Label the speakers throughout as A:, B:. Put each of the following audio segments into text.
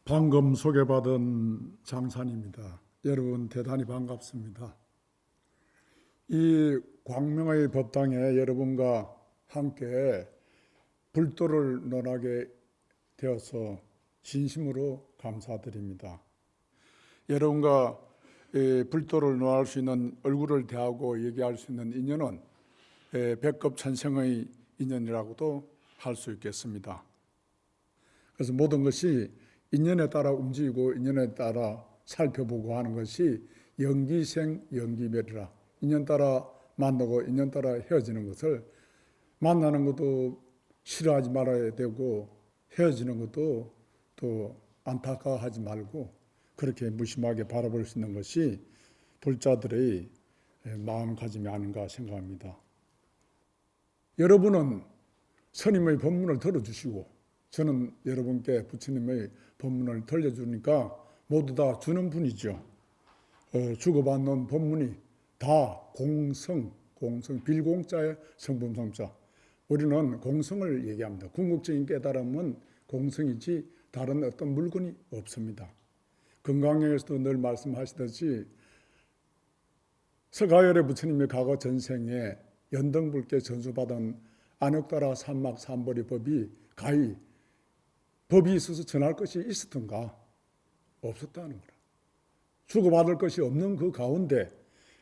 A: 방금 소개받은 장산입니다. 여러분 대단히 반갑습니다. 이 광명의 법당에 여러분과 함께 불도를 논하게 되어서 진심으로 감사드립니다. 여러분과 불도를 논할 수 있는, 얼굴을 대하고 얘기할 수 있는 인연은 백급천생의 인연이라고도 할 수 있겠습니다. 그래서 모든 것이 인연에 따라 움직이고 인연에 따라 살펴보고 하는 것이 연기생 연기멸이라, 인연 따라 만나고 인연 따라 헤어지는 것을, 만나는 것도 싫어하지 말아야 되고 헤어지는 것도 또 안타까워하지 말고 그렇게 무심하게 바라볼 수 있는 것이 불자들의 마음가짐이 아닌가 생각합니다. 여러분은 스님의 법문을 들어주시고 저는 여러분께 부처님의 법문을 들려주니까 모두 다 주는 분이죠. 주고받는 법문이 다 공성, 빌공자의 성품성자. 우리는 공성을 얘기합니다. 궁극적인 깨달음은 공성이지 다른 어떤 물건이 없습니다. 금강경에서도 늘 말씀하시듯이 서가열의 부처님이 과거 전생에 연등불께 전수받은 안욕따라 삼막 삼보리 법이 가히 법이 있어서 전할 것이 있었던가? 없었다는 거라. 주고받을 것이 없는 그 가운데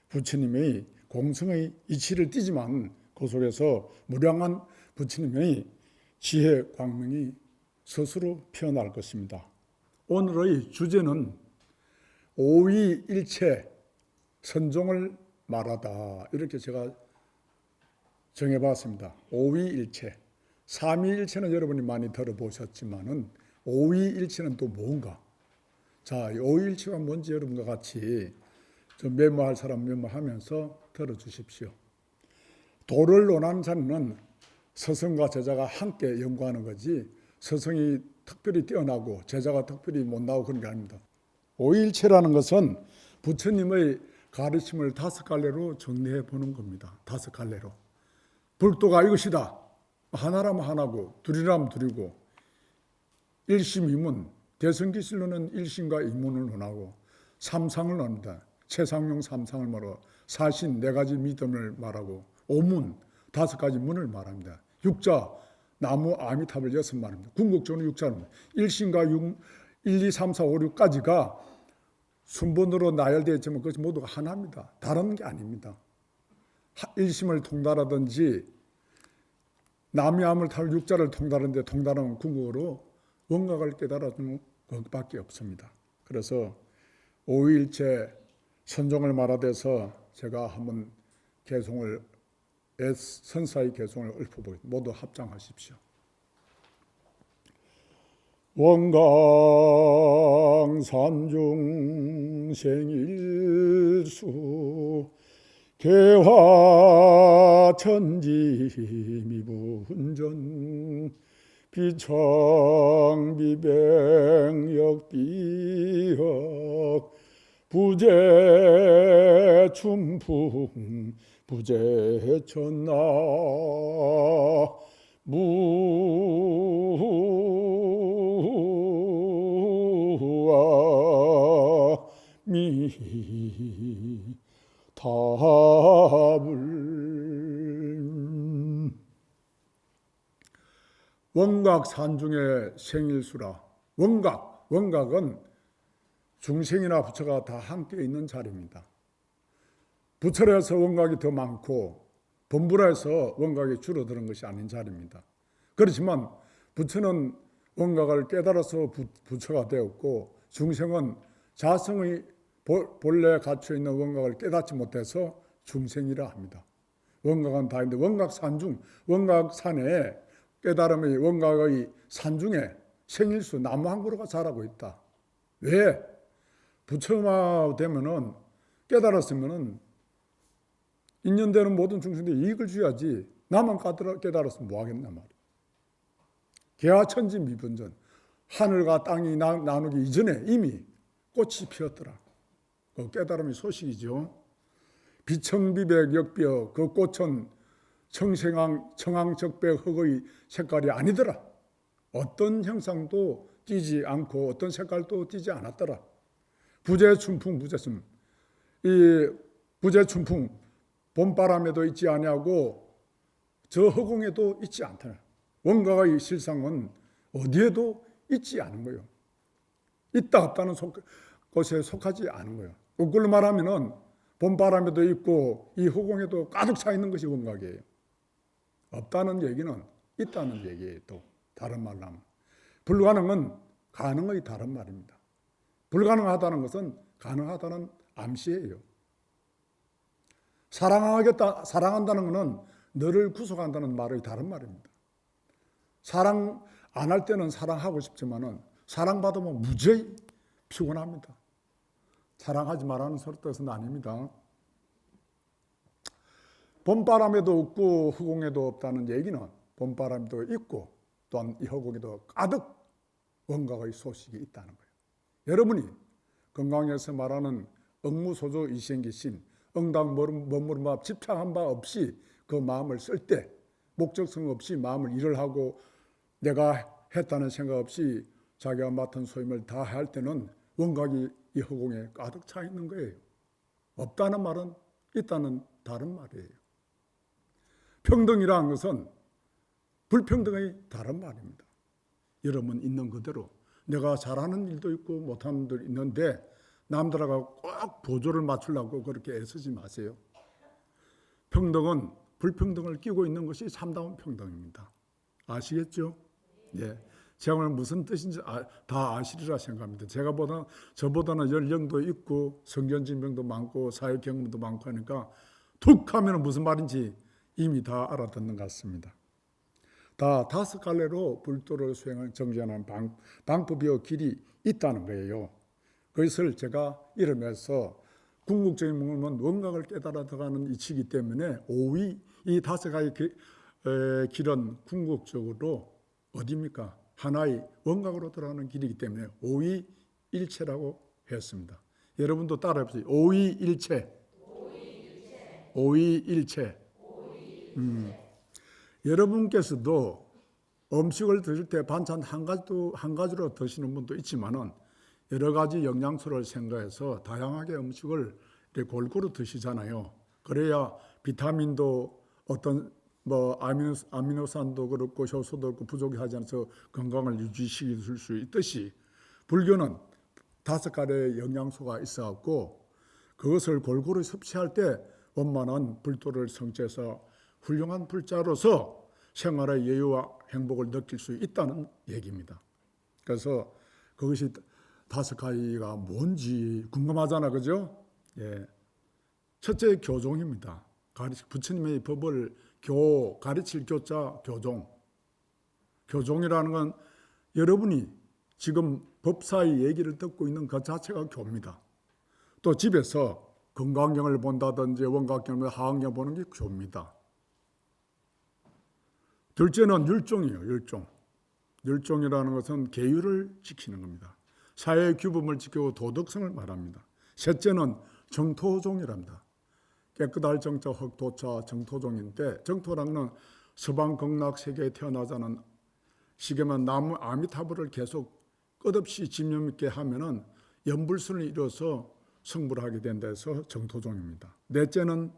A: 부처님의 공성의 이치를 띠지만 그 속에서 무량한 부처님의 지혜 광명이 스스로 피어날 것입니다. 오늘의 주제는 오위일체 선종을 말하다, 이렇게 제가 정해봤습니다. 오위일체. 삼위일체는 여러분이 많이 들어보셨지만은 오위일체는 또 뭔가? 자, 오위일체가 뭔지 여러분과 같이 좀 메모할 사람 메모하면서 들어주십시오. 도를 논하는 자는 스승과 제자가 함께 연구하는 거지 스승이 특별히 뛰어나고 제자가 특별히 못나오고 그런 게 아닙니다. 오위일체라는 것은 부처님의 가르침을 5갈래로 정리해 보는 겁니다. 5갈래로. 불도가 이것이다. 하나라면 하나고 둘이라면 둘이고, 일심이문, 대성기실로는 일심과 이문을 논하고, 삼상을 논합니다. 최상용 삼상을 말하고, 사신 4가지 믿음을 말하고, 오문 5가지 문을 말합니다. 육자, 나무 아미탑을 6 말합니다. 궁극적으로 육자는 일심과 1, 2, 3, 4, 5, 6까지가 순번으로 나열되어 있지만 그것이 모두가 하나입니다. 다른 게 아닙니다. 일심을 통달하든지 남이암을 탈 육자를 통달하는데 통달하는 궁극으로 원각을 깨달아주는 것밖에 없습니다. 그래서 오위일체 선종을 말하돼서 제가 한번 개송을, 선사의 개송을 읊어보겠습니다. 모두 합장하십시오. 원강산중 생일수 개화천지 미분전 비청비백역비역 부재춘풍 부재천나 무아미 답을. 원각 산중의 생일수라. 원각은 중생이나 부처가 다 함께 있는 자리입니다. 부처라서 원각이 더 많고 범부라서 원각이 줄어드는 것이 아닌 자리입니다. 그렇지만 부처는 원각을 깨달아서 부처가 되었고, 중생은 자성의 본래 갖춰 있는 원각을 깨닫지 못해서 중생이라 합니다. 원각은 다 있는데 원각산중, 원각산에 깨달음의 원각의 산중에 생일수 나무 한 그루가 자라고 있다. 왜? 부처가 되면은, 깨달았으면은 인연되는 모든 중생들이 이익을 줘야지, 나만 깨달았으면 뭐 하겠나 말이야. 개화천지 미분전, 하늘과 땅이 나누기 이전에 이미 꽃이 피었더라. 그 깨달음의 소식이죠. 비청비백 역비어, 그 꽃은 청항적백 흙의 색깔이 아니더라. 어떤 형상도 띄지 않고 어떤 색깔도 띄지 않았더라. 부재춘풍, 부재춘. 이 부재춘풍, 봄바람에도 있지 아니하고 저 허공에도 있지 않더라. 원가가 이 실상은 어디에도 있지 않은 거예요. 있다 없다는 곳에 속하지 않은 거예요. 거꾸로 말하면은 봄바람에도 있고 이 허공에도 가득 차 있는 것이 원각이에요. 없다는 얘기는 있다는 얘기예요. 또 다른 말로 하면 불가능은 가능의 다른 말입니다. 불가능하다는 것은 가능하다는 암시예요. 사랑한다는 것은 너를 구속한다는 말의 다른 말입니다. 사랑 안 할 때는 사랑하고 싶지만은 사랑받으면 무지히 피곤합니다. 사랑하지 말라는 소리 뜻은 아닙니다. 봄바람에도 없고 허공에도 없다는 얘기는 봄바람도 있고 또한 이 허공에도 가득 원각의 소식이 있다는 거예요. 여러분이 건강에서 말하는 억무소조 이생기심, 응당 머무름밥 집착한 바 없이 그 마음을 쓸 때 목적성 없이 마음을 일을 하고 내가 했다는 생각 없이 자기가 맡은 소임을 다 할 때는 원각이 이 허공에 가득 차 있는 거예요. 없다는 말은 있다는 다른 말이에요. 평등이라는 것은 불평등의 다른 말입니다. 여러분 있는 그대로 내가 잘하는 일도 있고 못하는 일도 있는데 남들하고 꼭 보조를 맞추려고 그렇게 애쓰지 마세요. 평등은 불평등을 끼고 있는 것이 참다운 평등입니다. 아시겠죠? 예. 제가 오늘 무슨 뜻인지 다 아시리라 생각합니다. 저보다는 연령도 있고 성견 증명도 많고 사회 경험도 많고 하니까 툭 하면 무슨 말인지 이미 다 알아듣는 것 같습니다. 다 다섯 갈래로 불도를 수행을 정지하는 방법이요 길이 있다는 거예요. 그것을 제가 이름에서 궁극적인 몸은 원각을 깨달아 들어가는 이치이기 때문에 오위 이 다섯 가지 길은 궁극적으로 어디입니까? 하나의 원각으로 들어가는 길이기 때문에 오위일체라고 했습니다. 여러분도 따라해보세요. 오위일체. 오위일체. 여러분께서도 음식을 드실 때 반찬 한 가지로 드시는 분도 있지만은 여러 가지 영양소를 생각해서 다양하게 음식을 이렇게 골고루 드시잖아요. 그래야 비타민도 어떤 아미노산도 그렇고 효소도 그렇고 부족이 하지 않아서 건강을 유지시킬 수 있듯이 불교는 다섯 가지의 영양소가 있어갖고 그것을 골고루 섭취할 때 원만한 불도를 성취해서 훌륭한 불자로서 생활의 여유와 행복을 느낄 수 있다는 얘기입니다. 그래서 그것이 다섯 가지가 뭔지 궁금하잖아, 그죠? 예. 첫째 교종입니다. 부처님의 법을 가르칠 교자 교종. 교종이라는 건 여러분이 지금 법사의 얘기를 듣고 있는 그 자체가 교입니다. 또 집에서 건강경을 본다든지 원각경을 하강경 보는 게 교입니다. 둘째는 율종이에요. 율종. 율종이라는 것은 계율을 지키는 겁니다. 사회의 규범을 지키고 도덕성을 말합니다. 셋째는 정토종이랍니다. 깨끗할 정자 흑도차 정토종인데 정토라는 건 서방 극락 세계에 태어나자는 시계만 나무 아미타불을 계속 끝없이 집념 있게 하면은 연불순을 이뤄서 성불을 하게 된다 해서 정토종입니다. 넷째는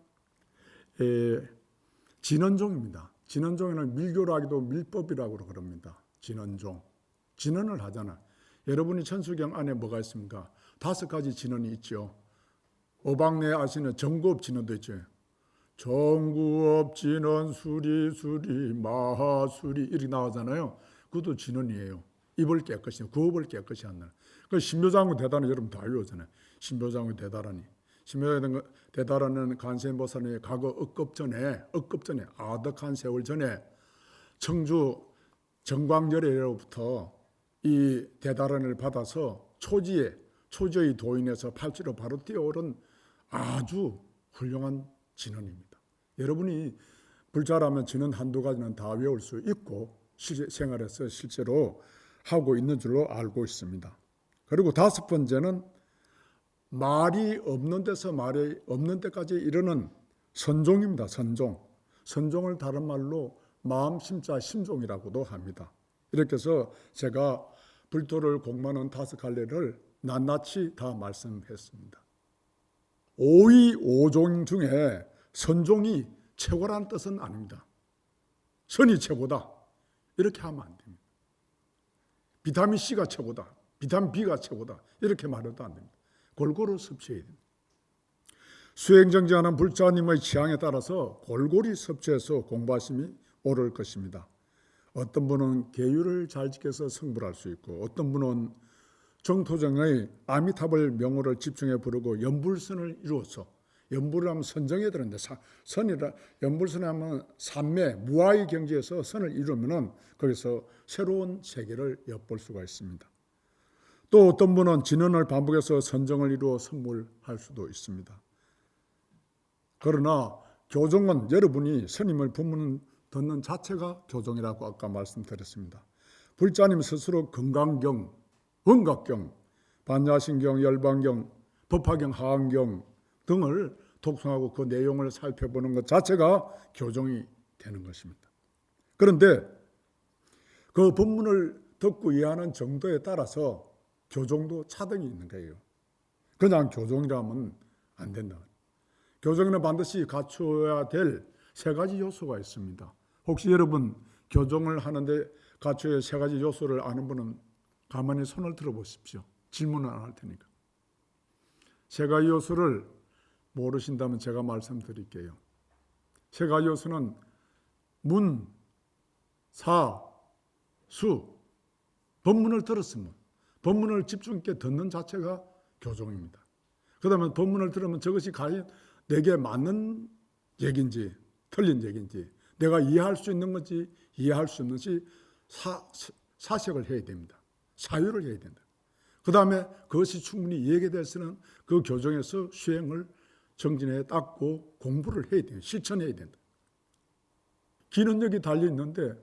A: 진언종입니다. 진언종에는 밀교로 하기도 밀법이라고 그럽니다. 진언종. 진언을 하잖아. 여러분이 천수경 안에 뭐가 있습니까? 다섯 가지 진언이 있죠. 오방내 아시는 정구업 진언도 있죠. 정구업 진언 수리 마하수리 이렇게 나오잖아요. 그것도 진언이에요. 입을 깨끗이 구업을 깨끗이 한다. 그 신묘장구 대단히 여러분 다 외우잖아요. 신묘장구 대단하니. 신묘장구 대단하는 관세음보살이 과거 억급 전에 아득한 세월 전에 청주 정광열애로부터 이 대다란을 받아서 초지의 도인에서 팔찌로 바로 뛰어오른 아주 훌륭한 진언입니다. 여러분이 불자라면 진언 한두 가지는 다 외울 수 있고 생활에서 실제로 하고 있는 줄로 알고 있습니다. 그리고 다섯 번째는 말이 없는 데서 말이 없는 데까지 이르는 선종입니다. 선종을 다른 말로 마음 심자 심종이라고도 합니다. 이렇게 해서 제가 불도를 공부하는 5갈래를 낱낱이 다 말씀했습니다. 오의 오종 중에 선종이 최고라는 뜻은 아닙니다. 선이 최고다 이렇게 하면 안 됩니다. 비타민 C가 최고다, 비타민 B가 최고다 이렇게 말해도 안 됩니다. 골고루 섭취해야 됩니다. 수행정진하는 불자님의 취향에 따라서 골고루 섭취해서 공부하심이 옳을 것입니다. 어떤 분은 계율을 잘 지켜서 승부할 수 있고, 어떤 분은 정토정의 아미타불 명호를 집중해 부르고 연불선을 이루어서, 연불을 하면 선정해야 되는데 선이라 연불선을 하면 삼매 무아의 경지에서 선을 이루면은 거기서 새로운 세계를 엿볼 수가 있습니다. 또 어떤 분은 진언을 반복해서 선정을 이루어 선물할 수도 있습니다. 그러나 교종은 여러분이 스님을 법문 듣는 자체가 교종이라고 아까 말씀드렸습니다. 불자님 스스로 건강경, 원각경, 반야신경, 열반경, 법화경, 하안경 등을 독송하고 그 내용을 살펴보는 것 자체가 교종이 되는 것입니다. 그런데 그 법문을 듣고 이해하는 정도에 따라서 교종도 차등이 있는 거예요. 그냥 교종이라면 안 된다. 교종에는 반드시 갖춰야 될 3가지 요소가 있습니다. 혹시 여러분 교종을 하는데 갖춰야 할 3가지 요소를 아는 분은 가만히 손을 들어보십시오. 질문은 안 할 테니까. 3가지 요소를 모르신다면 제가 말씀드릴게요. 3가지 요소는 문, 사, 수. 법문을 들었으면 법문을 집중 있게 듣는 자체가 교종입니다. 그 다음에 법문을 들으면 저것이 과연 내게 맞는 얘기인지 틀린 얘기인지 내가 이해할 수 있는 건지 이해할 수 없는지 사색을 해야 됩니다. 사유를 해야 된다. 그 다음에 그것이 충분히 이해가 될수는 그 교정에서 수행을 정진해 닦고 공부를 해야 돼요. 실천해야 된다. 귀는 여기 달려있는데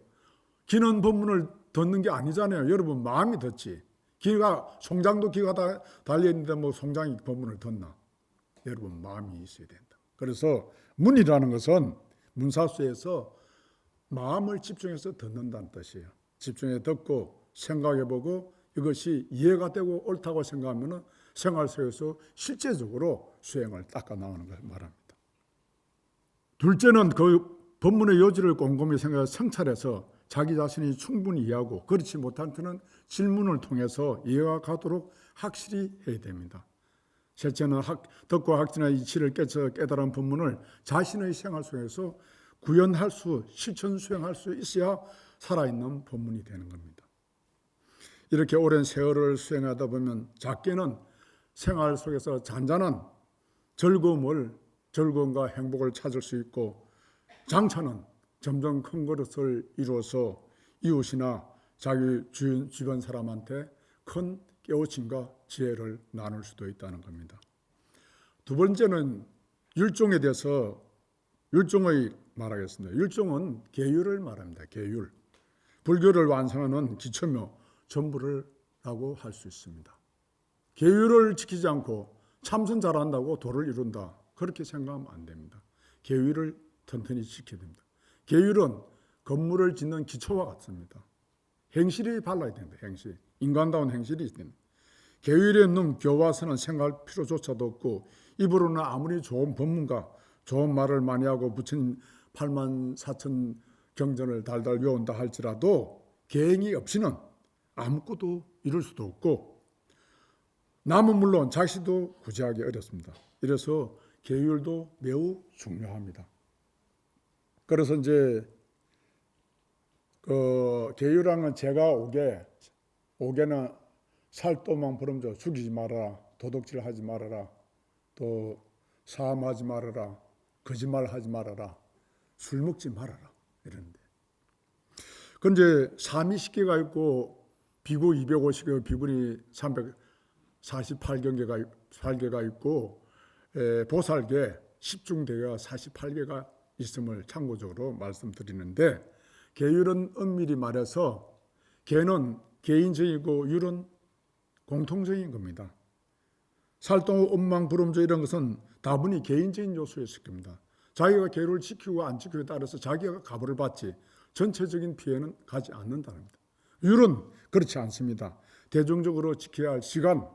A: 귀는 법문을 듣는 게 아니잖아요. 여러분 마음이 듣지. 귀가 송장도 귀가 달려있는데 뭐 송장이 법문을 듣나. 여러분 마음이 있어야 된다. 그래서 문이라는 것은 문사수에서 마음을 집중해서 듣는다는 뜻이에요. 집중해 듣고 생각해보고 이것이 이해가 되고 옳다고 생각하면 생활 속에서 실제적으로 수행을 닦아 나가는 것을 말합니다. 둘째는 그 법문의 요지를 꼼꼼히 생각해서 성찰해서 자기 자신이 충분히 이해하고 그렇지 못한 때는 질문을 통해서 이해가 가도록 확실히 해야 됩니다. 셋째는 덕과 확진의 이치를 깨달은 법문을 자신의 생활 속에서 구현할 수, 실천 수행할 수 있어야 살아있는 법문이 되는 겁니다. 이렇게 오랜 세월을 수행하다 보면 작게는 생활 속에서 잔잔한 즐거움과 행복을 찾을 수 있고 장차는 점점 큰 그릇을 이루어서 이웃이나 자기 주변 사람한테 큰 깨우침과 지혜를 나눌 수도 있다는 겁니다. 두 번째는 율종에 대해서 율종의 말하겠습니다. 율종은 계율을 말합니다. 계율. 불교를 완성하는 기초며 전부라고 할 수 있습니다. 계율을 지키지 않고 참선 잘한다고 도를 이룬다. 그렇게 생각하면 안 됩니다. 계율을 튼튼히 지켜야 됩니다. 계율은 건물을 짓는 기초와 같습니다. 행실이 발라야 된다. 행실. 인간다운 행실이 있다. 계율이 없는 교화서는 생각할 필요조차도 없고 입으로는 아무리 좋은 법문가 좋은 말을 많이 하고 부처님 8만 4천 경전을 달달 외운다 할지라도 계행이 없이는 아무것도 이룰 수도 없고 남은 물론 자식도 구제하기 어렵습니다. 이래서 계율도 매우 중요합니다. 그래서 이제 그 계율하는 제가 오게는 살도만 부름져 죽이지 말아라, 도둑질하지 말아라, 또 사함하지 말아라, 거짓말하지 말아라, 술 먹지 말아라 이러는데. 근데 삼이 10개가 있고 비구 250개, 비구니 348개가 있고 보살계 10중대가 48개가 있음을 참고적으로 말씀드리는데 계율은 엄밀히 말해서 계는 개인적이고 율은 공통적인 겁니다. 살동, 음망, 부름조 이런 것은 다분히 개인적인 요소였을 겁니다. 자기가 계율을 지키고 안 지키고에 따라서 자기가 가보를 받지 전체적인 피해는 가지 않는다는 겁니다. 율은 그렇지 않습니다. 대중적으로 지켜야 할 시간,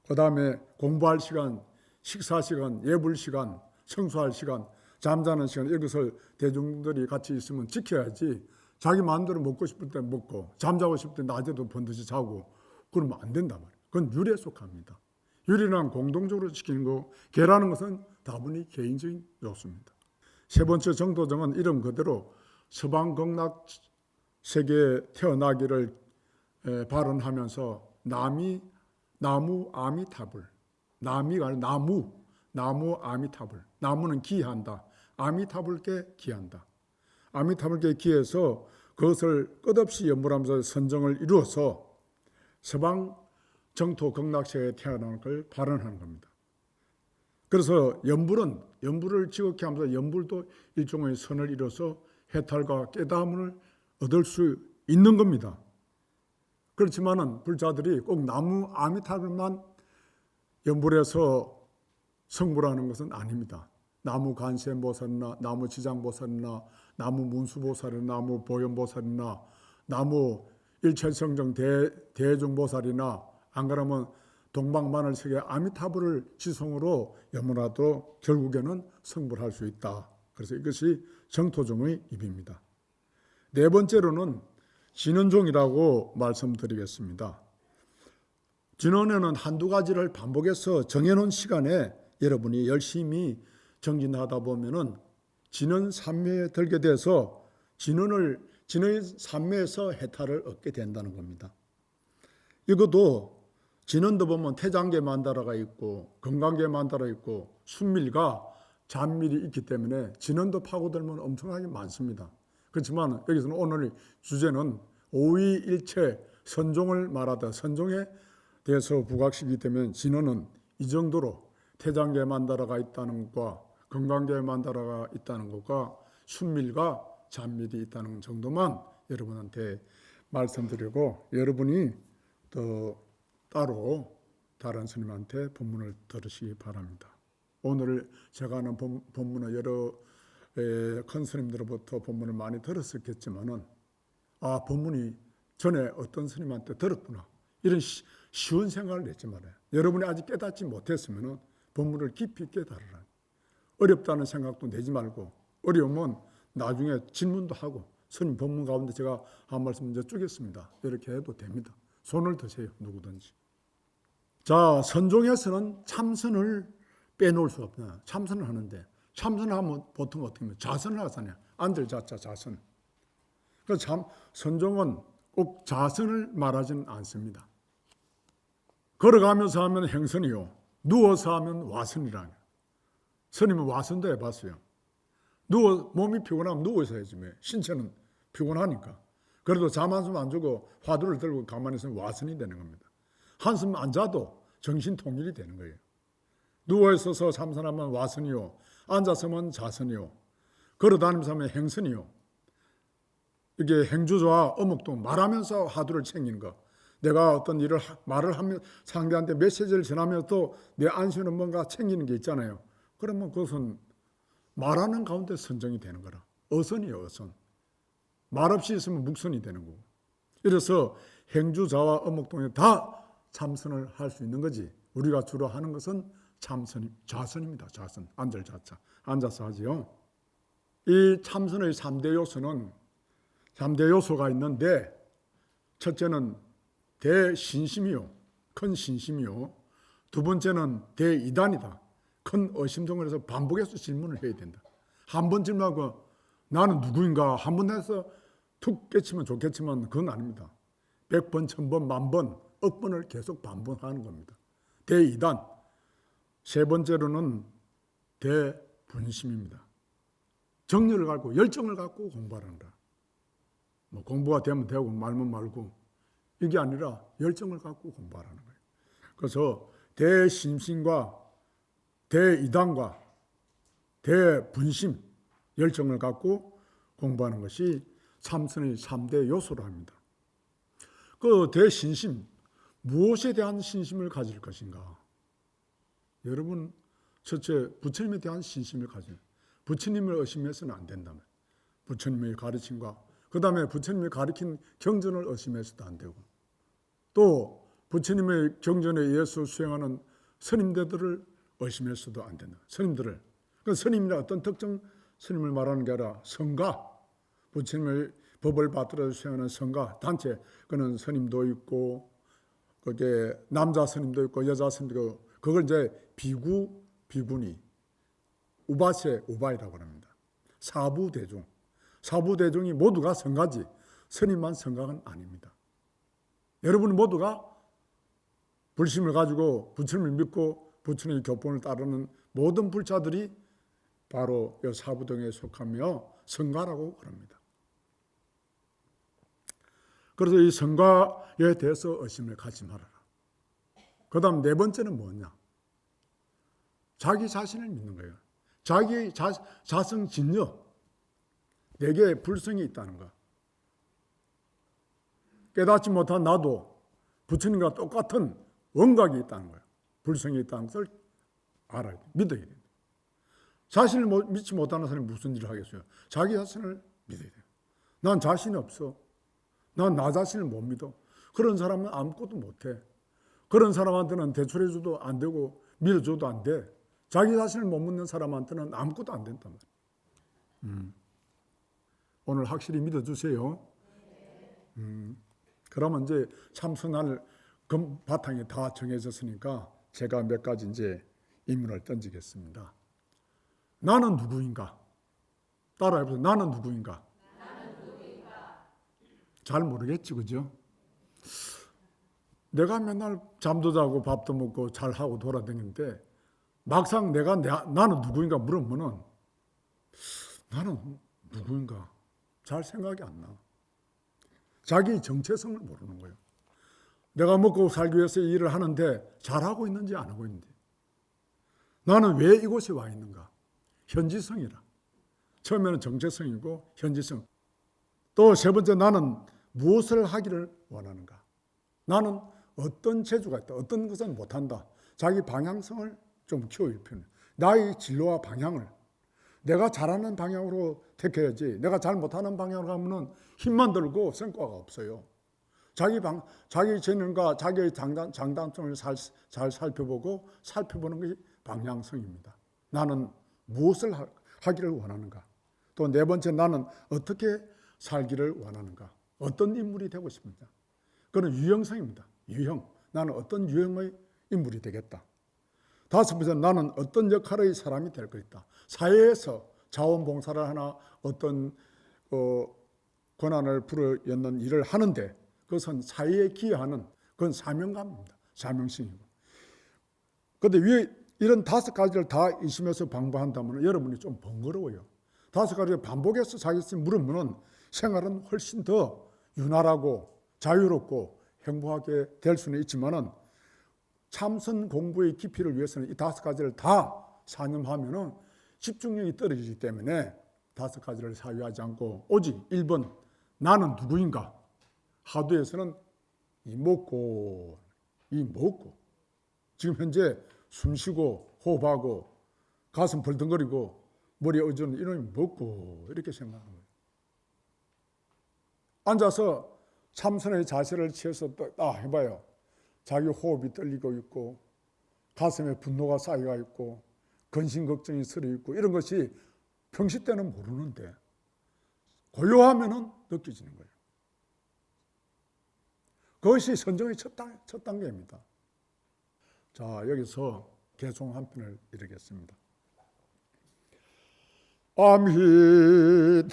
A: 그 다음에 공부할 시간, 식사 시간, 예불 시간, 청소할 시간, 잠자는 시간, 이것을 대중들이 같이 있으면 지켜야지. 자기 마음대로 먹고 싶을 때 먹고 잠자고 싶을 때 낮에도 번듯이 자고 그러면 안 된단 말이에요. 그건 율에 속합니다. 율이란 공동적으로 지키는 거, 계라는 것은 다분히 개인적인 요소입니다. 세 번째 정도정은 이름 그대로 서방 극락 세계에 태어나기를 발언하면서 나무 아미타불, 나미가 아니라 나무 아미타불, 나무는 기한다. 아미타불께 기한다. 아미타불께 기해서 그것을 끝없이 연불하면서 선정을 이루어서 서방 정토 극락세계에 태어나는 걸 발언하는 겁니다. 그래서 연불을 지극히 하면서 연불도 일종의 선을 이뤄서 해탈과 깨달음을 얻을 수 있는 겁니다. 그렇지만은 불자들이 꼭 나무 아미타불만 연불해서 성불하는 것은 아닙니다. 나무 간세보살이나 나무 지장보살이나 나무 문수보살이나 나무 보현보살이나 나무 일체성정 대중보살이나 안 그러면 동방만을세계 아미타불을 지성으로 염원하도 결국에는 성불할 수 있다. 그래서 이것이 정토종의 입입니다. 네 번째로는 진원종이라고 말씀드리겠습니다. 진원에는 한두 가지를 반복해서 정해놓은 시간에 여러분이 열심히 정진하다 보면은 진원 삼매에 들게 돼서 진원의 삼매에서 해탈을 얻게 된다는 겁니다. 이것도 진원도 보면 태장계 만다라가 있고 건강계 만다라 있고 순밀과 잔밀이 있기 때문에 진원도 파고들면 엄청나게 많습니다. 그렇지만 여기서는 오늘 주제는 오위일체 선종을 말하다 선종에 대해서 부각시키기 때문에 진원은 이 정도로 태장계 만다라가 있다는 것과 건강계 만다라가 있다는 것과 순밀과 잔밀이 있다는 정도만 여러분한테 말씀드리고 여러분이 또 따로 다른 스님한테 본문을 들으시기 바랍니다. 오늘 제가 하는 본문은 여러 큰 스님들로부터 본문을 많이 들었었겠지만은 본문이 전에 어떤 스님한테 들었구나 이런 쉬운 생각을 내지 말아요. 여러분이 아직 깨닫지 못했으면은 본문을 깊이 깨달으라. 어렵다는 생각도 내지 말고 어려우면 나중에 질문도 하고 스님 본문 가운데 제가 한 말씀 여쭈겠습니다. 이렇게 해도 됩니다. 손을 드세요. 누구든지. 자, 선종에서는 참선을 빼놓을 수 없다. 참선을 하는데 참선을 하면 보통 어떻게 하면 자선을 하잖아요. 앉을 자자 자선. 그래서 참 선종은 꼭 자선을 말하지는 않습니다. 걸어가면서 하면 행선이요. 누워서 하면 와선이라는. 스님은 와선도 해봤어요. 몸이 피곤하면 누워서 해야지. 신체는 피곤하니까. 그래도 잠 한숨 안 주고 화두를 들고 가만히 있으면 와선이 되는 겁니다. 한숨 안 자도 정신 통일이 되는 거예요. 누워있어서 참선하면 와선이요. 앉아서면 자선이요. 걸어다니면서 하면 행선이요. 이게 행주조와 어묵동 말하면서 화두를 챙기는 거. 내가 어떤 일을 말을 하면 상대한테 메시지를 전하면서 또 내 안시는 뭔가 챙기는 게 있잖아요. 그러면 그것은 말하는 가운데 선정이 되는 거라. 어선이요, 어선. 말없이 있으면 묵선이 되는 거고. 이래서 행주자와 어묵동에 다 참선을 할 수 있는 거지. 우리가 주로 하는 것은 자선입니다. 자선. 앉을 자자. 앉아서 하지요. 이 참선의 3대 요소는 3대 요소가 있는데 첫째는 대신심이요. 큰 신심이요. 두 번째는 대이단이다. 큰 의심동을 해서 반복해서 질문을 해야 된다. 한 번 질문하고 나는 누구인가 한 번 해서 툭 깨치면 좋겠지만 그건 아닙니다. 100번, 1000번, 10,000번, 억번을 계속 반복하는 겁니다. 대이단. 세 번째로는 대분심입니다. 정열을 갖고 열정을 갖고 공부하란다. 공부가 되면 되고 말면 말고 이게 아니라 열정을 갖고 공부하라는 거예요. 그래서 대심심과 대이단과 대분심, 열정을 갖고 공부하는 것이 참선의 3대 요소로 합니다. 그 대신심, 무엇에 대한 신심을 가질 것인가? 여러분, 첫째 부처님에 대한 신심을 가질. 부처님을 의심해서는 안 된다면 부처님의 가르침과 그 다음에 부처님이 가르친 경전을 의심해서도 안 되고 또 부처님의 경전에 의해서 수행하는 스님들을 의심해서도 안 된다. 스님들을. 그 스님이나 어떤 특정 스님을 말하는 게 아니라 성가, 부처님의 법을 받들어 수행하는 성가, 단체, 그는 스님도 있고, 그게 남자 스님도 있고, 여자 스님도 있고, 그걸 이제 비구, 비구니, 우바세, 우바이라고 합니다. 사부대중. 사부대중이 모두가 성가지, 스님만 성가는 아닙니다. 여러분 모두가 불심을 가지고 부처님을 믿고 부처님의 교본을 따르는 모든 불자들이 바로 이 사부등에 속하며 성가라고 그럽니다. 그래서 이 성가에 대해서 의심을 갖지 말아라. 그 다음 네 번째는 뭐냐? 자기 자신을 믿는 거예요. 자기 자성 진여, 내게 불성이 있다는 거. 깨닫지 못한 나도 부처님과 똑같은 원각이 있다는 거예요. 불성이 있다는 것을 알아야 돼. 믿어야 돼. 자신을 믿지 못하는 사람이 무슨 일을 하겠어요? 자기 자신을 믿어야 돼요. 난 자신이 없어. 난 나 자신을 못 믿어. 그런 사람은 아무것도 못해. 그런 사람한테는 대출해줘도 안 되고 밀어줘도 안 돼. 자기 자신을 못 믿는 사람한테는 아무것도 안 된단 말이에요. 오늘 확실히 믿어주세요. 그러면 이제 참선할 바탕이 다 정해졌으니까 제가 몇 가지 이제 의문을 던지겠습니다. 나는 누구인가? 따라해보세요. 나는 누구인가? 잘 모르겠지, 그죠? 내가 맨날 잠도 자고 밥도 먹고 잘하고 돌아다니는데 막상 나는 누구인가 물으면은 나는 누구인가? 잘 생각이 안 나. 자기 정체성을 모르는 거예요. 내가 먹고 살기 위해서 일을 하는데 잘하고 있는지 안 하고 있는지. 나는 왜 이곳에 와 있는가? 현지성이라. 처음에는 정체성이고 현지성. 또 세 번째, 나는 무엇을 하기를 원하는가? 나는 어떤 재주가 있다. 어떤 것은 못한다. 자기 방향성을 좀 키워야 편해. 나의 진로와 방향을 내가 잘하는 방향으로 택해야지. 내가 잘 못하는 방향으로 가면은 힘만 들고 성과가 없어요. 자기 재능과 자기의 장단점을 잘 살펴보는 것이 방향성입니다. 나는 무엇을 하기를 원하는가? 또 네 번째, 나는 어떻게 살기를 원하는가? 어떤 인물이 되고 싶습니다. 그건 유형성입니다. 유형. 나는 어떤 유형의 인물이 되겠다. 다섯 번째, 나는 어떤 역할의 사람이 될 것이다. 사회에서 자원봉사를 하나 어떤 권한을 부여잡는 일을 하는데 그것은 사회에 기여하는 그건 사명감입니다. 사명심이고. 그런데 위에 이런 다섯 가지를 다 의심해서 방법한다면 여러분이 좀 번거로워요. 다섯 가지를 반복해서 자기한테 물으면 생활은 훨씬 더 윤활하고 자유롭고 행복하게 될 수는 있지만은 참선 공부의 깊이를 위해서는 이 다섯 가지를 다 사념하면은 집중력이 떨어지기 때문에 다섯 가지를 사유하지 않고 오직 1번 나는 누구인가? 하도에서는 이 먹고 지금 현재 숨쉬고 호흡하고 가슴 벌덩거리고 머리에 어지러운 이놈이 먹고 이렇게 생각하는 거예요. 앉아서 참선의 자세를 취해서 딱 해봐요. 자기 호흡이 떨리고 있고 가슴에 분노가 쌓여가 있고 근심 걱정이 서려 있고 이런 것이 평시 때는 모르는데 고요하면은 느껴지는 거예요. 그것이 선정의 첫 단계입니다. 자, 여기서 개송 한 편을 읽겠습니다.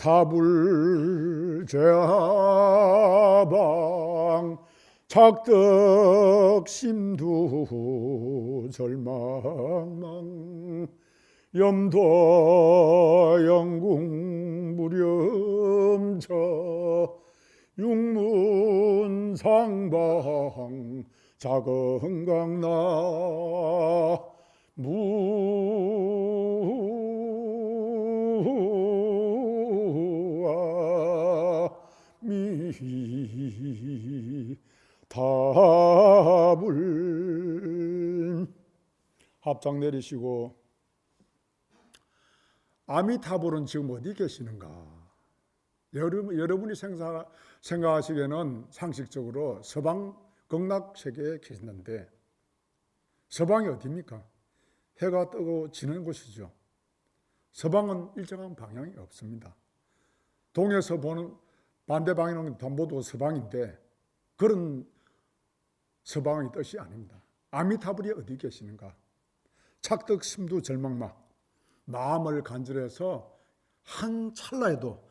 A: 아미타불 제하방 착덕심두 절망망 염도 영궁 무렴차 육문상방 자건강나 무아미 타불 합장 내리시고 아미타불은 지금 어디 계시는가? 여러분이 생각하시기에는 상식적으로 서방 극락세계에 계시는데 서방이 어디입니까? 해가 뜨고 지는 곳이죠. 서방은 일정한 방향이 없습니다. 동에서 보는 반대 방향은 전부 서방인데 그런 서방의 뜻이 아닙니다. 아미타불이 어디 계시는가? 착득 심두 절망막, 마음을 간절해서 한 찰나에도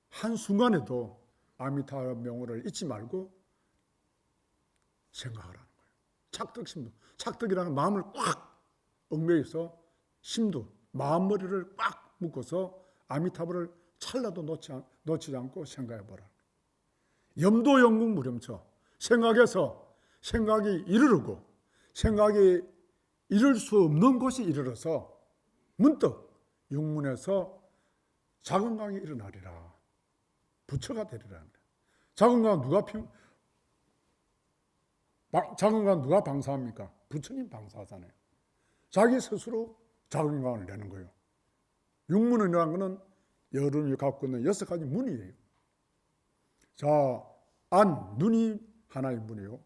A: 한 순간에도 아미타 명호를 잊지 말고 생각하라는 거예요. 착득 심두, 착득이라는 마음을 꽉 얽매여서 심두, 마음머리를 꽉 묶어서 아미타불을 찰나도 놓치지 않고 생각해보라. 염도영국 무렴처, 생각해서 생각이 이르르고 생각이 이룰 수 없는 곳이 이르러서 문득 육문에서 작은 강이 일어나리라. 부처가 되리라. 작은 강 누가 방사합니까? 부처님 방사하잖아요. 자기 스스로 작은 강을 내는 거예요. 육문이라는 것은 여러분이 갖고 있는 6가지 문이에요. 자, 눈이 하나의 문이요.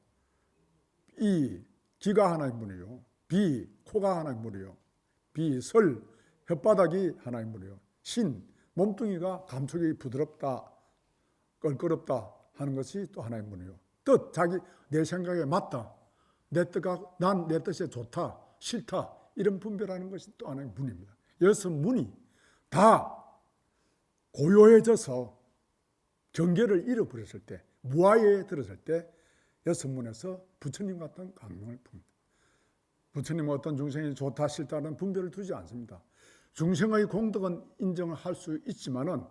A: 귀가 하나의 문이요. 코가 하나의 문이요. 혓바닥이 하나의 문이요. 몸뚱이가 감촉이 부드럽다, 껄끄럽다 하는 것이 또 하나의 문이요. 내 생각에 맞다. 난 내 뜻에 좋다, 싫다 이런 분별하는 것이 또 하나의 문입니다. 6문이 다 고요해져서 경계를 잃어버렸을 때, 무아에 들었을 때 6문에서 부처님 같은 강령을 풉니다. 부처님은 어떤 중생이 좋다 싫다는 분별을 두지 않습니다. 중생의 공덕은 인정을 할 수 있지만은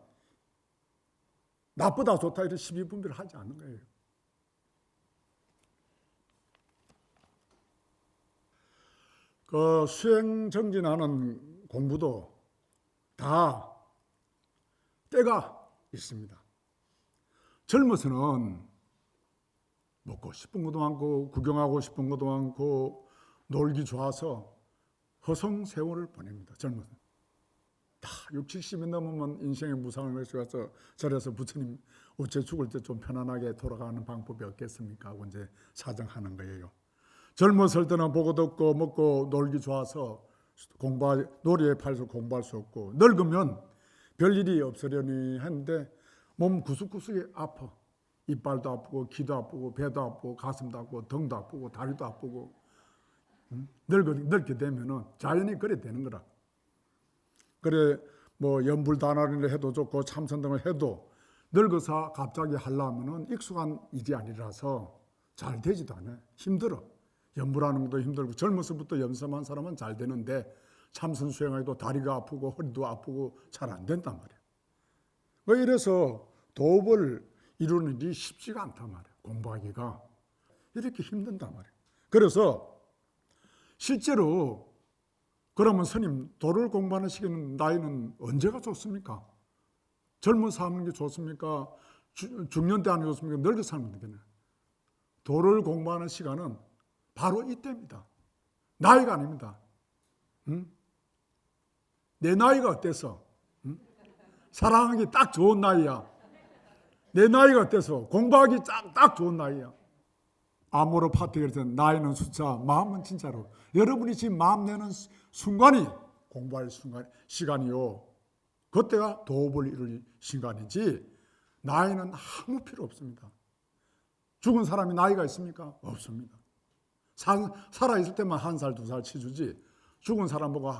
A: 나쁘다 좋다 이런 시비 분별을 하지 않는 거예요. 그 수행 정진하는 공부도 다 때가 있습니다. 젊어서는 먹고 싶은 것도 많고 구경하고 싶은 것도 많고 놀기 좋아서 허송세월을 보냅니다. 젊어서 다 60, 70이 넘으면 인생의 무상을 외쳐서 절에서 부처님 어째 죽을 때 좀 편안하게 돌아가는 방법이 없겠습니까 하고 이제 사정하는 거예요. 젊었을 때는 보고 듣고 먹고 놀기 좋아서 놀이에 팔아서 공부할 수 없고, 늙으면 별일이 없으려니 했는데 몸 구석구석이 아파. 이빨도 아프고 귀도 아프고 배도 아프고 가슴도 아프고 등도 아프고 다리도 아프고. 늙게 되면은 자연히 그래 되는 거라. 그래 뭐 연불단화를 해도 좋고 참선 등을 해도 늙어서 갑자기 하려면은 익숙한 일이 아니라서 잘 되지도 않아요. 힘들어. 연불하는 것도 힘들고 젊어서부터 연습한 사람은 잘 되는데 참선 수행하기도 다리가 아프고 허리도 아프고 잘 안 된단 말이에요. 이래서 도업을 이루는 일이 쉽지가 않단 말이에요. 공부하기가 이렇게 힘든단 말이에요. 그래서 실제로 그러면 스님 도를 공부하는 시기는 나이는 언제가 좋습니까? 젊어서 하는 게 좋습니까? 중년 때 하는 게 좋습니까? 늙어서 하는 게 좋습니까? 도를 공부하는 시간은 바로 이때입니다. 나이가 아닙니다. 내 나이가 어때서? 사랑하기 딱 좋은 나이야. 내 나이가 어때서? 공부하기 딱 좋은 나이야. 암호로 파트를 때 나이는 숫자, 마음은 진짜로. 여러분이 지금 마음 내는 순간이 공부할 시간이요. 그때가 도업을 이룰 시간이지 나이는 아무 필요 없습니다. 죽은 사람이 나이가 있습니까? 없습니다. 살아있을 때만 1살, 2살 치주지 죽은 사람 보고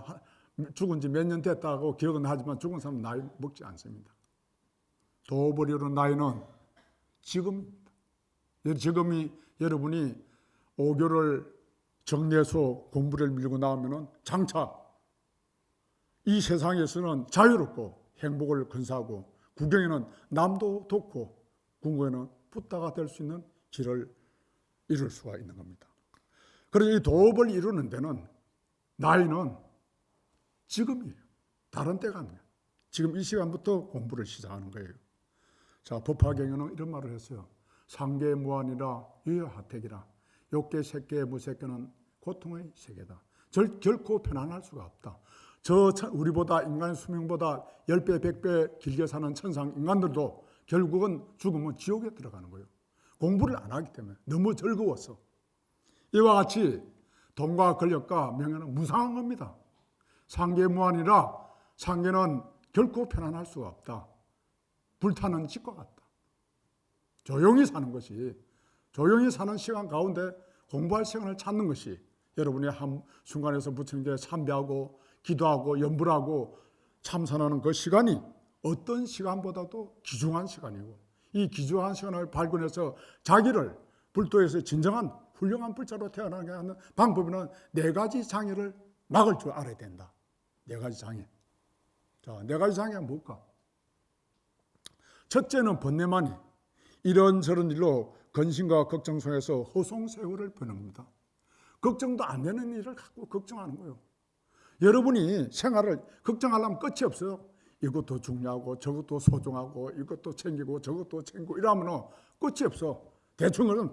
A: 죽은 지 몇 년 됐다고 기억은 하지만 죽은 사람은 나이 먹지 않습니다. 도업을 이루는 나이는 지금입니다. 지금이 여러분이 5개월 정례소 공부를 밀고 나오면 장차 이 세상에서는 자유롭고 행복을 건사하고 구경에는 남도 돋고 궁궐에는 붓다가 될 수 있는 길을 이룰 수가 있는 겁니다. 그래서 이 도업을 이루는 데는 나이는 지금이에요. 다른 때가 아니에요. 지금 이 시간부터 공부를 시작하는 거예요. 자, 법화경에는 이런 말을 했어요. 상계 무한이라 유효하택이라 욕계 색계 무색계는 고통의 세계다. 결코 편안할 수가 없다. 우리보다 인간의 수명보다 10배, 100배 길게 사는 천상 인간들도 결국은 죽으면 지옥에 들어가는 거예요. 공부를 안 하기 때문에 너무 즐거워서. 이와 같이 돈과 권력과 명예는 무상한 겁니다. 상계무한이라 상계는 결코 편안할 수가 없다. 불타는 집과 같다. 조용히 사는 것이, 조용히 사는 시간 가운데 공부할 시간을 찾는 것이 여러분이 한 순간에서 부처님께 참배하고 기도하고 염불하고 참선하는 그 시간이 어떤 시간보다도 귀중한 시간이고, 이 귀중한 시간을 발견해서 자기를 불도에서 진정한 훌륭한 불자로 태어나게 하는 방법은 네 가지 장애를 막을 줄 알아야 된다. 네 가지 장애. 자, 네 가지 장애가 뭘까? 첫째는 번뇌만이 이런저런 일로 근심과 걱정 속에서 허송세월을 보는 겁니다. 걱정도 안 되는 일을 갖고 걱정하는 거예요. 여러분이 생활을 걱정하려면 끝이 없어요. 이것도 중요하고 저것도 소중하고 이것도 챙기고 저것도 챙기고 이러면 끝이 없어. 대충 그러면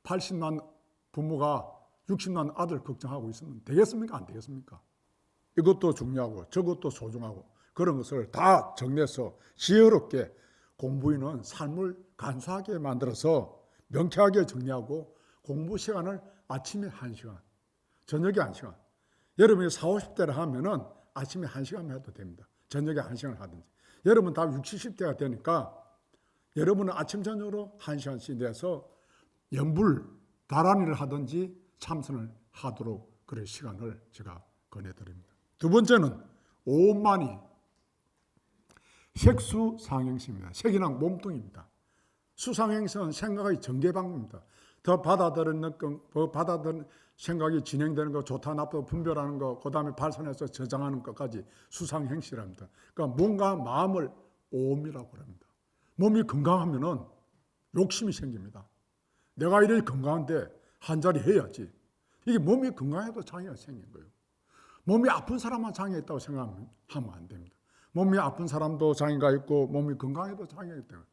A: 80만 부모가 60만 아들 걱정하고 있으면 되겠습니까? 안 되겠습니까? 이것도 중요하고 저것도 소중하고 그런 것을 다 정리해서 지혜롭게 공부인은 삶을 간소하게 만들어서 명쾌하게 정리하고 공부 시간을 아침에 1시간, 저녁에 1시간. 여러분이 40, 50대를 하면은 아침에 1시간만 해도 됩니다. 저녁에 1시간을 하든지. 여러분 다 60, 70대가 되니까 여러분은 아침, 저녁으로 1시간씩 내서 염불, 다란이를 하든지 참선을 하도록 그런 시간을 제가 권해드립니다. 두 번째는 오만이 색수상행시입니다. 색이랑 몸뚱입니다. 수상행시는 생각의 전개방법입니다. 더 받아들이는 생각이 진행되는 거, 좋다 나쁘다 분별하는 거, 그 다음에 발산해서 저장하는 것까지 수상행시랍니다. 그러니까 뭔가 마음을 오음이라고 합니다. 몸이 건강하면은 욕심이 생깁니다. 내가 이렇게 건강한데 한 자리 해야지. 이게 몸이 건강해도 장애가 생긴 거예요. 몸이 아픈 사람만 장애 있다고 생각하면 안 됩니다. 몸이 아픈 사람도 장애가 있고 몸이 건강해도 장애가 있다.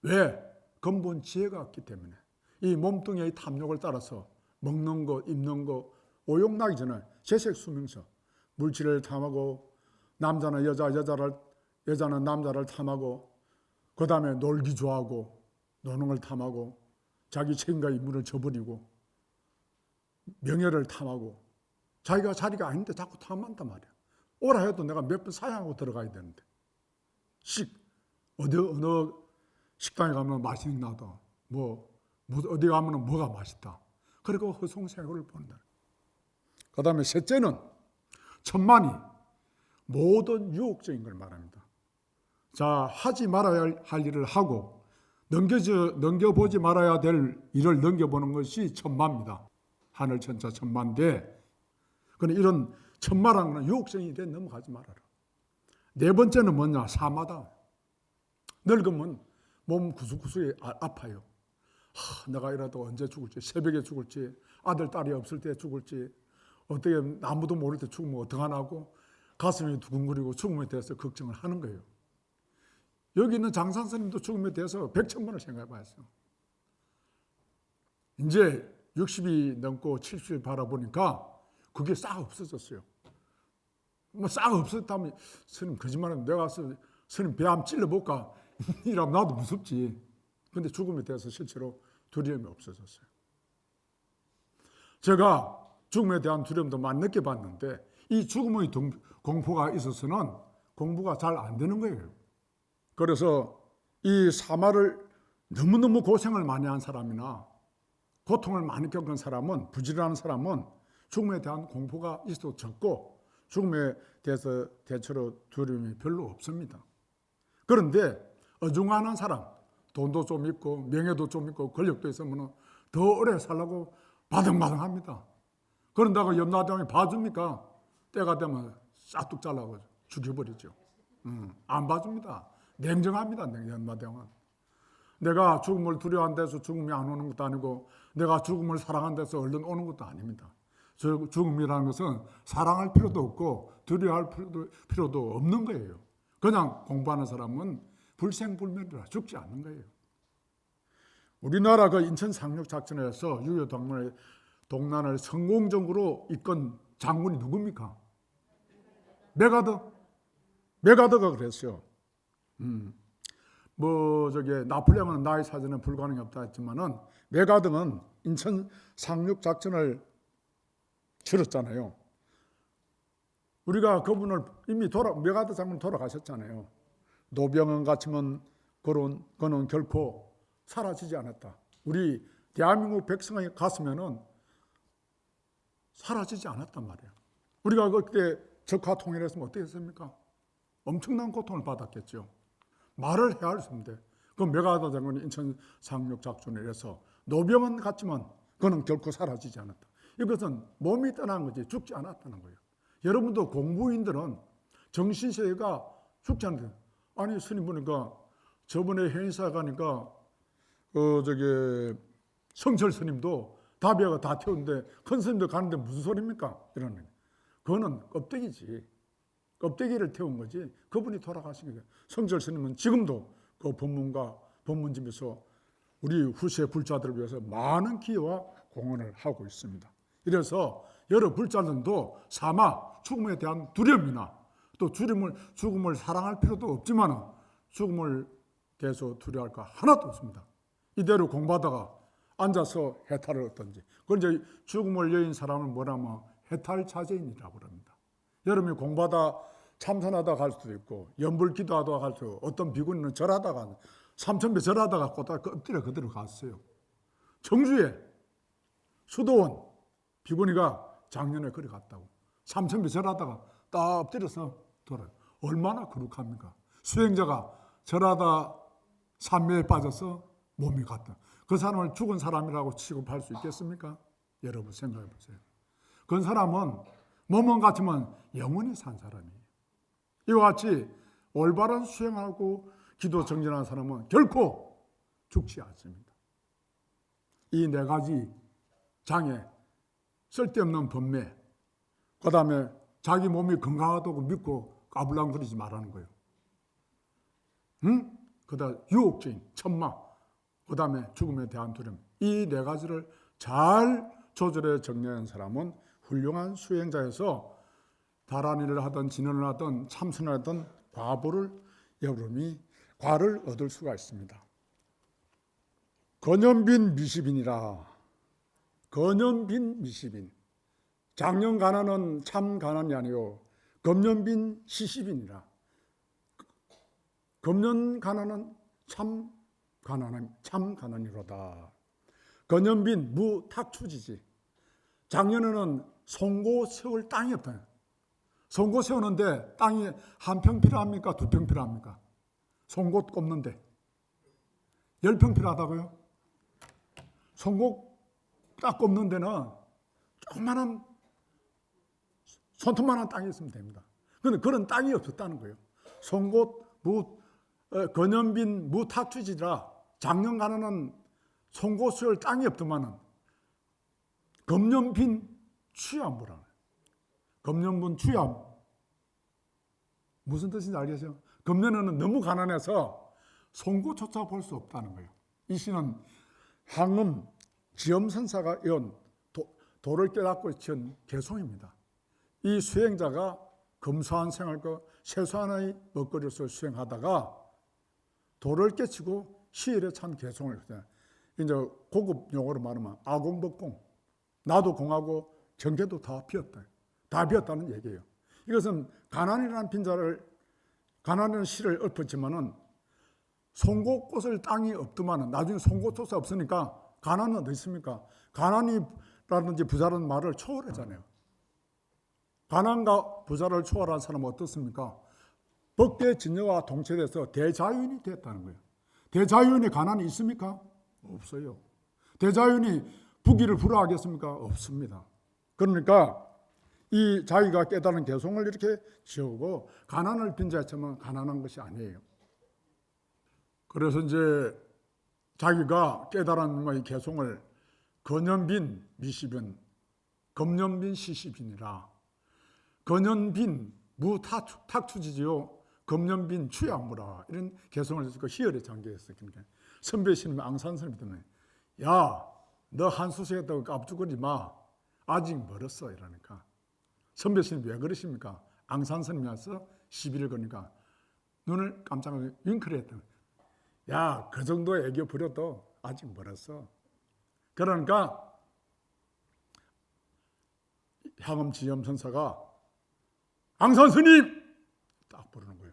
A: 왜? 근본 지혜가 없기 때문에. 이 몸뚱이의 탐욕을 따라서 먹는 거, 입는 거, 오욕나기 전에 재색수명서, 물질을 탐하고 남자는 여자는 남자를 탐하고 그 다음에 놀기 좋아하고 노는 걸 탐하고 자기 책임과 임무를 저버리고 명예를 탐하고 자기가 자리가 아닌데 자꾸 탐한단 말이야. 오라 해도 내가 몇 번 사양하고 들어가야 되는데 어느 식당에 가면 맛있는 나다. 어디 가면 뭐가 맛있다. 그리고 허송세월을 본다. 그 다음에 셋째는 천만이 모든 유혹적인 걸 말합니다. 자, 하지 말아야 할 일을 하고 넘겨보지 말아야 될 일을 넘겨보는 것이 천마입니다. 하늘 천자 천만대. 그런데 이런 천마라는 건 유혹성이 돼 넘어가지 말아라. 네 번째는 뭐냐? 사마다. 늙으면 몸 구석구석이 아파요. 내가 이라도 언제 죽을지, 새벽에 죽을지, 아들, 딸이 없을 때 죽을지, 어떻게 아무도 모를 때 죽으면 어떡하나고 가슴이 두근거리고 죽음에 대해서 걱정을 하는 거예요. 여기 있는 장산스님도 죽음에 대해서 100,000번을 생각해 봤어요. 이제 60이 넘고 70을 바라보니까 그게 싹 없어졌어요. 싹 없었다면 스님 거짓말하면 내가 가서 스님 배 한번 찔러볼까? 이러면 나도 무섭지. 근데 죽음에 대해서 실제로 두려움이 없어졌어요. 제가 죽음에 대한 두려움도 많이 느껴봤는데 이 죽음의 공포가 있어서는 공부가 잘 안 되는 거예요. 그래서 이 사마를 너무너무 고생을 많이 한 사람이나 고통을 많이 겪은 사람은, 부지런한 사람은 죽음에 대한 공포가 있어도 적고 죽음에 대해서 대체로 두려움이 별로 없습니다. 그런데 어중간한 사람, 돈도 좀 있고 명예도 좀 있고 권력도 있으면 더 오래 살라고 바등바등합니다. 그런다고 염라대왕이 봐줍니까? 때가 되면 싹둑 잘라고 죽여버리죠. 안 봐줍니다. 냉정합니다. 염라대왕은. 내가 죽음을 두려워한 데서 죽음이 안 오는 것도 아니고 내가 죽음을 사랑한 데서 얼른 오는 것도 아닙니다. 죽음이라는 것은 사랑할 필요도 없고 두려워할 필요도 없는 거예요. 그냥 공부하는 사람은 불생불멸이라 죽지 않는 거예요. 우리나라 그 인천 상륙 작전에서 유효 동란을 성공적으로 이끈 장군이 누굽니까? 메가더가 그랬어요. 나폴레옹은 나의 사전은 불가능이 없다 했지만은 메가등은 인천 상륙 작전을 치렀잖아요. 우리가 그분을 이미 메가드 장군 돌아가셨잖아요. 노병은 같으면 그는 결코 사라지지 않았다. 우리 대한민국 백성의 가슴에는 사라지지 않았단 말이에요. 우리가 그때 적화 통일했으면 어떻게 했습니까? 엄청난 고통을 받았겠죠. 말을 해야 할 수 없는데 그 메가드 장군이 인천 상륙 작전을 해서 노병은 같지만 그는 결코 사라지지 않았다. 이것은 몸이 떠난 거지 죽지 않았다는 거예요. 여러분도 공부인들은 정신세계가 죽지 않는데, 아니 스님 보니까 저번에 행사 가니까 성철 스님도 다비아가 다 태우는데 큰 스님도 가는데 무슨 소리입니까? 이러는 거예요. 그거는 껍데기지. 껍데기를 태운 거지. 그분이 돌아가신 거예요. 성철 스님은 지금도 그 법문집에서 우리 후세 불자들을 위해서 많은 기여와 공헌을 하고 있습니다. 이래서 여러 불자들도 사마, 죽음에 대한 두려움이나 또 죽음을 사랑할 필요도 없지만 죽음을 대해서 두려워할 거 하나도 없습니다. 이대로 공부하다가 앉아서 해탈을 얻든지. 그걸 이제 죽음을 여인 사람을 뭐라면 해탈자제인이라고 합니다. 여러분이 공부하다 참선하다 갈 수도 있고 연불 기도하다 갈 수도 있고 어떤 비구니는 절하다가 삼천배 절하다가 엎드려 그대로 갔어요. 청주에 수도원 비구니가 작년에 그리 갔다고. 삼천배 절하다가 딱 엎드려서 돌아요. 얼마나 거룩합니까? 수행자가 절하다 산매에 빠져서 몸이 갔다. 그 사람을 죽은 사람이라고 취급할 수 있겠습니까? 여러분 생각해 보세요. 그 사람은 몸은 같으면 영원히 산 사람이에요. 이와 같이 올바른 수행하고 기도 정진하는 사람은 결코 죽지 않습니다. 이 네 가지 장애, 쓸데없는 번뇌, 그 다음에 자기 몸이 건강하다고 믿고 까불랑거리지 말라는 거예요. 그 다음에 유혹주의, 천마, 그 다음에 죽음에 대한 두려움. 이 네 가지를 잘 조절해 정리하는 사람은 훌륭한 수행자여서 다란 일을 하든 진언을 하든 참선을 하든 과를 얻을 수가 있습니다. 건연빈 미시빈이라. 건연빈 미시빈. 작년 가난은 참 가난이 아니요 검연빈 시시빈이라. 검연 가난은 참 가난이로다. 건연빈 무탁추지지. 작년에는 송고 세울 땅이 없다. 송고 세우는데 땅이 한 평 필요합니까? 두 평 필요합니까? 송곳 꼽는데 10평 필요하다고요? 송곳 딱 꼽는 데는 조그마한 손톱만한 땅이 있으면 됩니다. 그런데 그런 땅이 없었다는 거예요. 송곳 건연빈 무탁추지라. 작년 가난은 송곳 세울 땅이 없더만은 검연빈 취함부라는. 검연분 취함 무슨 뜻인지 알겠어요? 검연은 너무 가난해서 송곳조차 볼 수 없다는 거예요. 이 시는 항음 지엄선사가 이은 도를 깨닫고 지은 개송입니다. 이 수행자가 검소한 생활과 세수한의 먹거리로서 수행하다가 도를 깨치고 시일에 참 개송을 했어요. 이제 고급 용어로 말하면 아공법공, 나도 공하고 정계도 다 비었다. 다 비었다는 얘기예요. 이것은 가난이라는 가난이라는 시를 읊었지만은 송곳 꽂을 땅이 없더만은 나중에 송곳조차 없으니까 가난은 어디 있습니까? 가난이라든지 부자라는 말을 초월하잖아요. 가난과 부자를 초월한 사람은 어떻습니까? 법계 진여와 동체돼서 대자유인이 됐다는 거예요. 대자유인이 가난이 있습니까? 없어요. 대자유인이 부귀를 부러워하겠습니까? 없습니다. 그러니까 이 자기가 깨달은 개송을 이렇게 지우고 가난을 빈자처럼 가난한 것이 아니에요. 그래서 이제 자기가 깨달은 개송을 건연빈 미시빈, 검연빈 시시빈이라. 건연빈 무탁추지지요 검연빈 취함무라. 이런 개송을 해서 희열에 잠겨있어요. 그러니까 선배 스님, 앙산 스님이 때문에 야, 너 한수세했다고 깝죽거리지 마. 아직 멀었어. 이러니까 선배 스님 왜 그러십니까? 앙산 스님이 와서 시비를 거니까 눈을 깜짝하고 윙크를 했다. 야, 그 정도 애교 부려도 아직 멀었어. 그러니까 향엄 지엄선사가 앙선 스님 딱 부르는 거예요.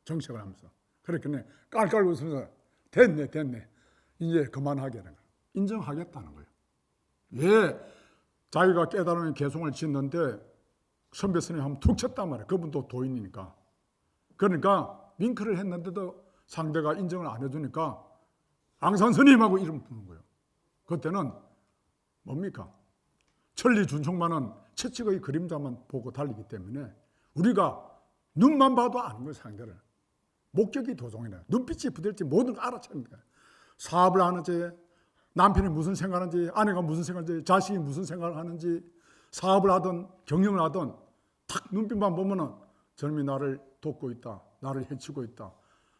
A: 정색을 하면서. 그렇게 깔깔 웃으면서 됐네. 이제 그만하겠다는 거예요. 인정하겠다는 거예요. 왜 자기가 깨달음의 개송을 짓는데 선배 스님 한번 툭 쳤단 말이에요. 그분도 도인이니까. 그러니까 윙크를 했는데도 상대가 인정을 안 해주니까 앙산 스님하고 이름 부르는 거예요. 그때는 뭡니까? 천리준총만은 채찍의 그림자만 보고 달리기 때문에 우리가 눈만 봐도 아는 거예요. 상대를. 목적이 도종이네. 눈빛이 부들지 모든 걸 알아채는 거예요. 사업을 하는지, 남편이 무슨 생각하는지, 아내가 무슨 생각하는지, 자식이 무슨 생각을 하는지, 사업을 하든 경영을 하든 탁 눈빛만 보면은 저놈이 나를 돕고 있다, 나를 해치고 있다,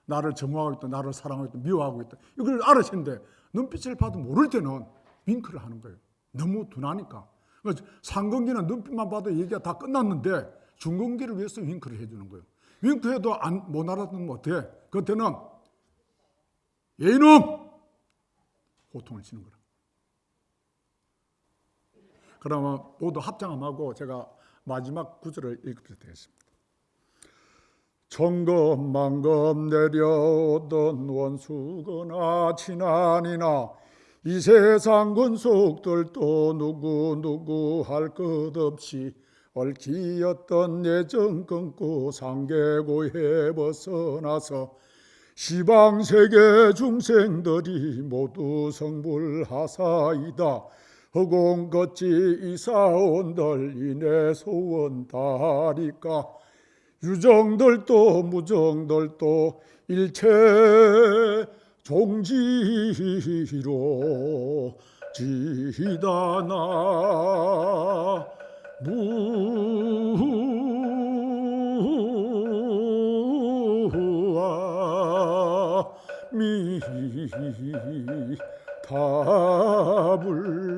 A: 나를 정화하고 있다, 나를 사랑하고 있다, 미워하고 있다, 이걸 알아채는데 눈빛을 봐도 모를 때는 윙크를 하는 거예요. 너무 둔하니까. 상근기는 눈빛만 봐도 얘기가 다 끝났는데 중근기를 위해서 윙크를 해주는 거예요. 윙크해도 못 알아듣는 어떻게? 그때는 예이놈! 호통을 치는 거라. 그러면 모두 합장하고 제가 마지막 구절을 읽도록 되겠습니다. 천검만검 내려오던 원수거나 친한이나 이 세상 군속들도 누구 할 것 없이 얽히였던 예정 끊고 상계고에 벗어나서 시방세계 중생들이 모두 성불하사이다. 허공걷지 이사온들 이내 소원다리까 유정들도 무정들도 일체 종지로 지다나 무아 미 답을